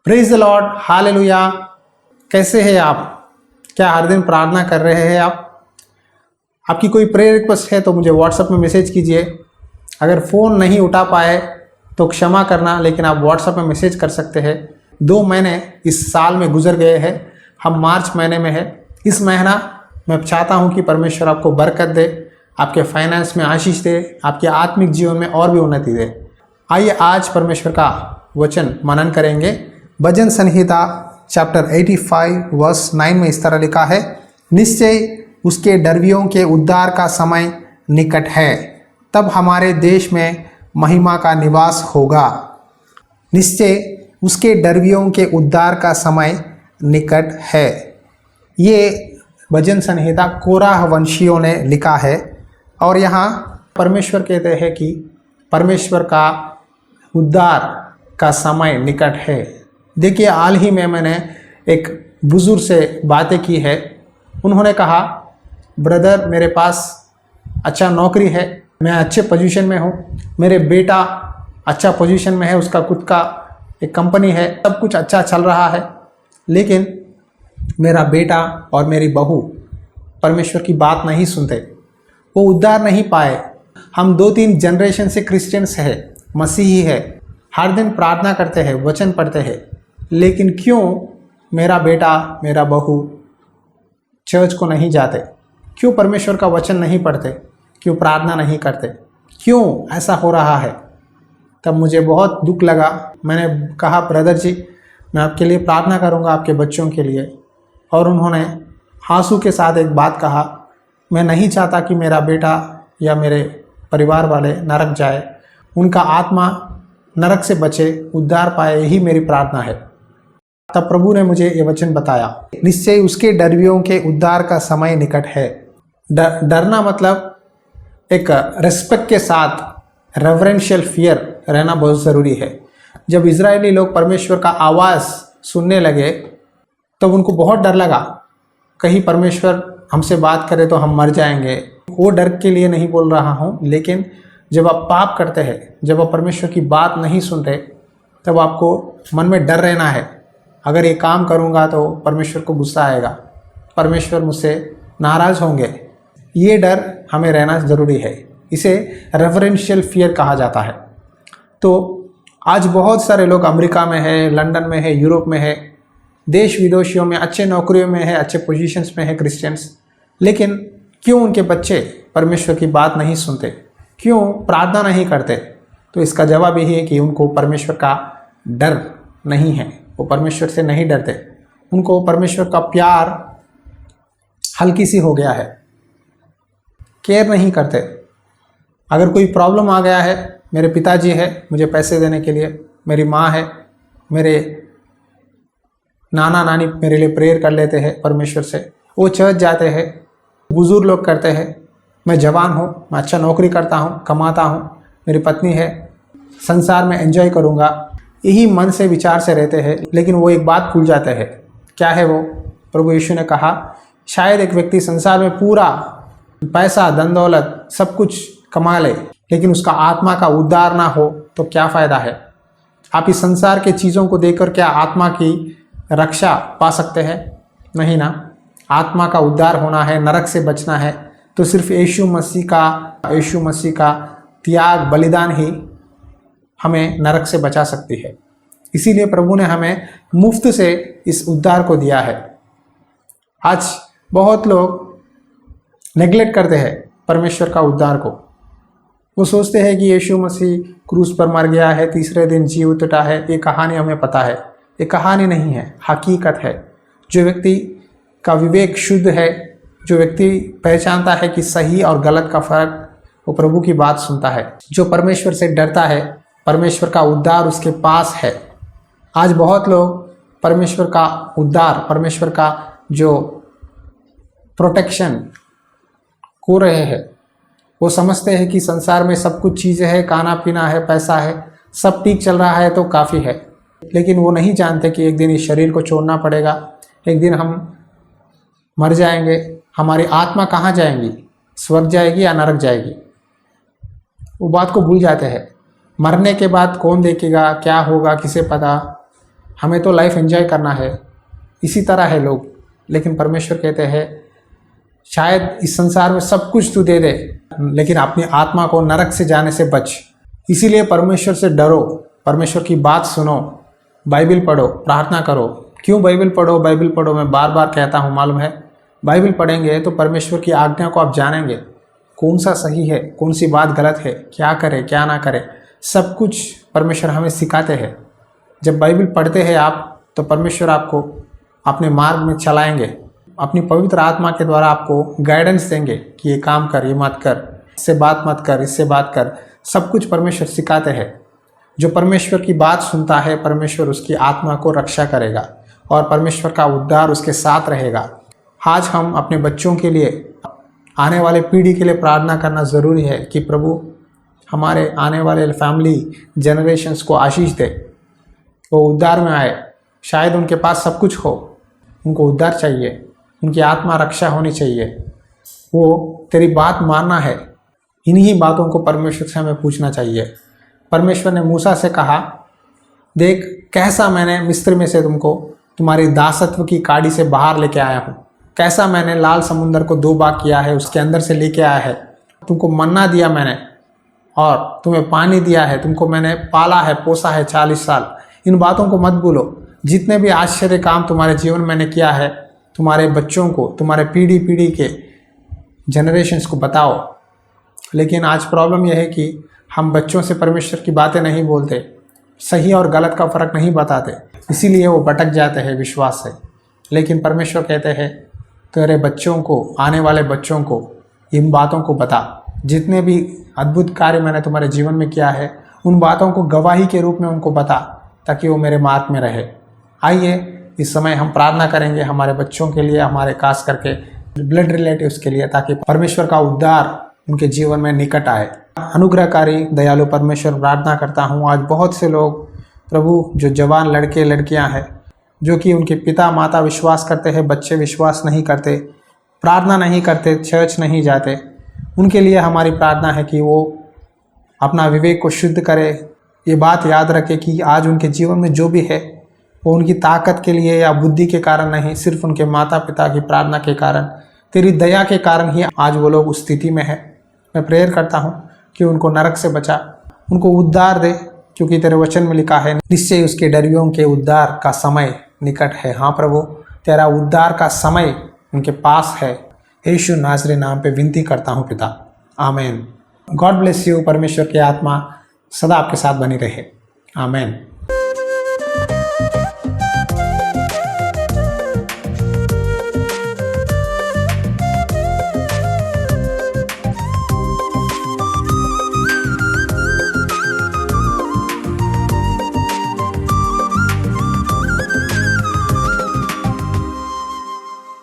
Praise the Lord, hallelujah. कैसे हैं आप? क्या हर दिन प्रार्थना कर रहे हैं आप? आपकी कोई प्रेयर रिक्वेस्ट है तो मुझे व्हाट्सएप में मैसेज कीजिए। अगर फ़ोन नहीं उठा पाए तो क्षमा करना, लेकिन आप व्हाट्सएप में मैसेज कर सकते हैं। 2 महीने इस साल में गुजर गए हैं, हम मार्च महीने में है। इस महीना मैं चाहता हूं कि परमेश्वर आपको बरकत दे, आपके फाइनेंस में आशीष दे, आपके आत्मिक जीवन में और भी उन्नति दे। आइए आज परमेश्वर का वचन मनन करेंगे। भजन संहिता चैप्टर 85 वर्स 9 में इस तरह लिखा है, निश्चय उसके डरवियों के उद्धार का समय निकट है, तब हमारे देश में महिमा का निवास होगा। निश्चय उसके डरवियों के उद्धार का समय निकट है। ये भजन संहिता कोराह वंशियों ने लिखा है और यहाँ परमेश्वर कहते हैं कि परमेश्वर का उद्धार का समय निकट है। देखिए, हाल ही में मैंने एक बुजुर्ग से बातें की है। उन्होंने कहा, ब्रदर मेरे पास अच्छा नौकरी है, मैं अच्छे पोजीशन में हूँ, मेरे बेटा अच्छा पोजीशन में है, उसका खुद का एक कंपनी है, सब कुछ अच्छा चल रहा है, लेकिन मेरा बेटा और मेरी बहू परमेश्वर की बात नहीं सुनते, वो उद्धार नहीं पाए। हम 2-3 जनरेशन से क्रिश्चियंस है, मसीही है, हर दिन प्रार्थना करते हैं, वचन पढ़ते हैं, लेकिन क्यों मेरा बेटा मेरा बहू चर्च को नहीं जाते? क्यों परमेश्वर का वचन नहीं पढ़ते? क्यों प्रार्थना नहीं करते? क्यों ऐसा हो रहा है? तब मुझे बहुत दुख लगा। मैंने कहा, ब्रदर जी मैं आपके लिए प्रार्थना करूंगा, आपके बच्चों के लिए। और उन्होंने आंसू के साथ एक बात कहा, मैं नहीं चाहता कि मेरा बेटा या मेरे परिवार वाले नरक जाए, उनका आत्मा नरक से बचे, उद्धार पाए, यही मेरी प्रार्थना है। तब प्रभु ने मुझे ये वचन बताया, निश्चय उसके डरवियों के उद्धार का समय निकट है। डरना मतलब एक रिस्पेक्ट के साथ रेवरेंशियल फियर रहना बहुत ज़रूरी है। जब इजरायली लोग परमेश्वर का आवाज़ सुनने लगे तब उनको बहुत डर लगा, कहीं परमेश्वर हमसे बात करे तो हम मर जाएंगे। वो डर के लिए नहीं बोल रहा हूँ, लेकिन जब आप पाप करते हैं, जब आप परमेश्वर की बात नहीं सुनते, तब आपको मन में डर रहना है, अगर ये काम करूँगा तो परमेश्वर को गुस्सा आएगा, परमेश्वर मुझसे नाराज़ होंगे। ये डर हमें रहना ज़रूरी है। इसे रेफरेंशियल फियर कहा जाता है। तो आज बहुत सारे लोग अमेरिका में है, लंदन में है, यूरोप में है, देश विदेशियों में अच्छे नौकरियों में है, अच्छे पोजीशंस में है क्रिश्चियंस, लेकिन क्यों उनके बच्चे परमेश्वर की बात नहीं सुनते? क्यों प्रार्थना नहीं करते? तो इसका जवाब यही है कि उनको परमेश्वर का डर नहीं है, वो परमेश्वर से नहीं डरते, उनको परमेश्वर का प्यार हल्की सी हो गया है, केयर नहीं करते। अगर कोई प्रॉब्लम आ गया है, मेरे पिताजी है मुझे पैसे देने के लिए, मेरी माँ है, मेरे नाना नानी मेरे लिए प्रेयर कर लेते हैं परमेश्वर से, वो चर्च जाते हैं, बुजुर्ग लोग करते हैं, मैं जवान हूँ, मैं अच्छा नौकरी करता हूँ, कमाता हूँ, मेरी पत्नी है, संसार में एंजॉय करूँगा, यही मन से विचार से रहते हैं। लेकिन वो एक बात भूल जाते हैं। क्या है वो? प्रभु यीशु ने कहा, शायद एक व्यक्ति संसार में पूरा पैसा धन दौलत सब कुछ कमा ले, लेकिन उसका आत्मा का उद्धार ना हो तो क्या फ़ायदा है? आप इस संसार के चीज़ों को देखकर क्या आत्मा की रक्षा पा सकते हैं? नहीं ना। आत्मा का उद्धार होना है, नरक से बचना है, तो सिर्फ यीशु मसीह का त्याग बलिदान ही हमें नरक से बचा सकती है। इसीलिए प्रभु ने हमें मुफ्त से इस उद्धार को दिया है। आज बहुत लोग नेग्लेक्ट करते हैं परमेश्वर का उद्धार को। वो सोचते हैं कि यीशु मसीह क्रूस पर मर गया है, तीसरे दिन जी उठा है, ये कहानी हमें पता है। ये कहानी नहीं है, हकीकत है। जो व्यक्ति का विवेक शुद्ध है, जो व्यक्ति पहचानता है कि सही और गलत का फर्क, वो प्रभु की बात सुनता है। जो परमेश्वर से डरता है, परमेश्वर का उद्धार उसके पास है। आज बहुत लोग परमेश्वर का उद्धार, परमेश्वर का जो प्रोटेक्शन खो रहे हैं। वो समझते हैं कि संसार में सब कुछ चीज़ें हैं, खाना पीना है, पैसा है, सब ठीक चल रहा है तो काफ़ी है, लेकिन वो नहीं जानते कि एक दिन इस शरीर को छोड़ना पड़ेगा, एक दिन हम मर जाएंगे। हमारी आत्मा कहाँ जाएंगी? स्वर्ग जाएगी या नरक जाएगी? वो बात को भूल जाते हैं। मरने के बाद कौन देखेगा, क्या होगा, किसे पता? हमें तो लाइफ एंजॉय करना है, इसी तरह है लोग। लेकिन परमेश्वर कहते हैं शायद इस संसार में सब कुछ तू दे दे, लेकिन अपनी आत्मा को नरक से जाने से बच। इसीलिए परमेश्वर से डरो, परमेश्वर की बात सुनो, बाइबल पढ़ो, प्रार्थना करो। क्यों बाइबल पढ़ो, बाइबल पढ़ो मैं बार बार कहता हूँ, मालूम है? बाइबल पढ़ेंगे तो परमेश्वर की आज्ञा को आप जानेंगे, कौन सा सही है, कौन सी बात गलत है, क्या करें क्या ना करें, सब कुछ परमेश्वर हमें सिखाते हैं। जब बाइबल पढ़ते हैं आप, तो परमेश्वर आपको अपने मार्ग में चलाएंगे, अपनी पवित्र आत्मा के द्वारा आपको गाइडेंस देंगे कि ये काम कर, ये मत कर, इससे बात मत कर, इससे बात कर। सब कुछ परमेश्वर सिखाते हैं। जो परमेश्वर की बात सुनता है, परमेश्वर उसकी आत्मा को रक्षा करेगा और परमेश्वर का उद्धार उसके साथ रहेगा। आज हम अपने बच्चों के लिए, आने वाले पीढ़ी के लिए प्रार्थना करना ज़रूरी है कि प्रभु हमारे आने वाले फैमिली जनरेशन्स को आशीष दे, वो उद्धार में आए। शायद उनके पास सब कुछ हो, उनको उद्धार चाहिए, उनकी आत्मा रक्षा होनी चाहिए, वो तेरी बात मानना है। इन्हीं बातों को परमेश्वर से हमें पूछना चाहिए। परमेश्वर ने मूसा से कहा, देख कैसा मैंने मिस्र में से तुमको तुम्हारी दासत्व की काड़ी से बाहर लेके आया हूँ, कैसा मैंने लाल समुंदर को 2 भाग किया है, उसके अंदर से लेके आया है। तुमको मन्ना दिया मैंने और तुम्हें पानी दिया है, तुमको मैंने पाला है, पोसा है 40 साल। इन बातों को मत भूलो। जितने भी आश्चर्य काम तुम्हारे जीवन में मैंने किया है, तुम्हारे बच्चों को, तुम्हारे पीढ़ी पीढ़ी के जनरेशन्स को बताओ। लेकिन आज प्रॉब्लम यह है कि हम बच्चों से परमेश्वर की बातें नहीं बोलते, सही और गलत का फ़र्क नहीं बताते, इसीलिए वो भटक जाते हैं विश्वास से। लेकिन परमेश्वर कहते हैं तेरे बच्चों को, आने वाले बच्चों को इन बातों को बता। जितने भी अद्भुत कार्य मैंने तुम्हारे जीवन में किया है, उन बातों को गवाही के रूप में उनको बता, ताकि वो मेरे मार्ग में रहे। आइए इस समय हम प्रार्थना करेंगे हमारे बच्चों के लिए, हमारे खास करके ब्लड रिलेटिव्स के लिए, ताकि परमेश्वर का उद्धार उनके जीवन में निकट आए। अनुग्रहकारी दयालु परमेश्वर, प्रार्थना करता हूँ आज बहुत से लोग प्रभु, जो जवान लड़के लड़कियाँ हैं, जो कि उनके पिता माता विश्वास करते हैं, बच्चे विश्वास नहीं करते, प्रार्थना नहीं करते, चर्च नहीं जाते, उनके लिए हमारी प्रार्थना है कि वो अपना विवेक को शुद्ध करे। ये बात याद रखे कि आज उनके जीवन में जो भी है वो उनकी ताकत के लिए या बुद्धि के कारण नहीं, सिर्फ उनके माता पिता की प्रार्थना के कारण, तेरी दया के कारण ही आज वो लोग उस स्थिति में है। मैं प्रेयर करता हूँ कि उनको नरक से बचा, उनको उद्धार दे, क्योंकि तेरे वचन में लिखा है निश्चय उसके डरियों के उद्धार का समय निकट है। हाँ प्रभु, तेरा उद्धार का समय उनके पास है। यीशु नासरी नाम पे विनती करता हूँ पिता, आमीन। God bless you. परमेश्वर की आत्मा सदा आपके साथ बनी रहे, आमीन।